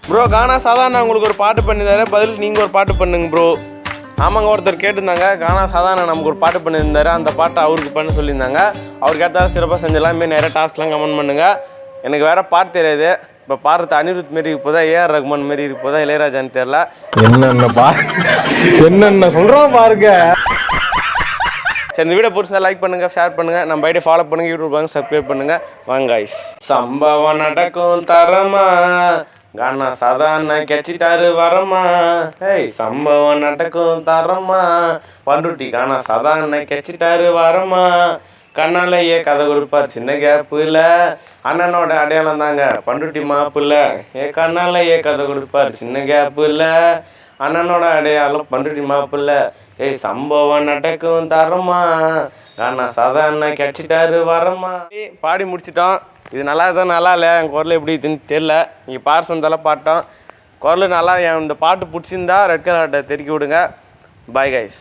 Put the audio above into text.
Bro கானா சாதாரண உங்களுக்கு ஒரு பாட்டு பண்ணியிருந்தாரு, பதில் நீங்கள் ஒரு பாட்டு பண்ணுங்க ப்ரோ. ஆமாங்க, ஒருத்தர் கேட்டிருந்தாங்க கானா சாதாரண நமக்கு ஒரு பாட்டு பண்ணியிருந்தாரு, அந்த பாட்டை அவருக்கு பண்ண சொல்லியிருந்தாங்க. அவருக்கு ஏற்றாலும் சிறப்பாக செஞ்சலாம். இதுமாரி நிறைய டாஸ்க்லாம் கமெண்ட் பண்ணுங்கள். எனக்கு வேறு பாட்டு தெரியாது. இப்போ பாடுறது அனிருத் மாரி இருப்பதா, ஏஆர் ரகுமான் மாரி இருப்பதா, இளையராஜான்னு தெரில. என்னென்ன சொல்கிறோம் பாருங்க. சரி, இந்த வீடியோ பிடிச்சா லைக் பண்ணுங்கள், ஷேர் பண்ணுங்கள், நம்ம ஐடியா ஃபாலோ பண்ணுங்கள், யூடியூப் வாங்க சப்ஸ்கிரைப் பண்ணுங்கள். வாங்க கைஸ். சம்பவம் நடக்கும் தரமா, கானா சாதாரண கெச்சிட்டாரு வரமா. சம்பவம் நடக்கும் தரமா, பண்ருட்டி கானா சாதாரண கெச்சிட்டாரு வரமா. கண்ணாலேயே கதை கொடுப்பார் சின்ன கேப்புல, அண்ணனோட அடையாளம் தாங்க பண்ருட்டி மாப்புல. கண்ணாலேயே கதை கொடுப்பார் சின்ன கேப்புல, அண்ணனோட அடையாளம் பண்ருட்டி மாப்புல. சம்பவம் நடக்கும் தரமா, கானா சாதாரண கெச்சிட்டாரு வரமா. பாடி முடிச்சிட்டோம். இது நல்லா தான் நல்லா இல்லை, என் குரல் எப்படி இதுன்னு தெரில. நீங்கள் பார் சொந்தெல்லாம் பாட்டோம். குரல் நல்லா, இந்த பாட்டு பிடிச்சிருந்தா ரெட் கலர்கிட்ட தெருக்கி விடுங்க. Bye guys.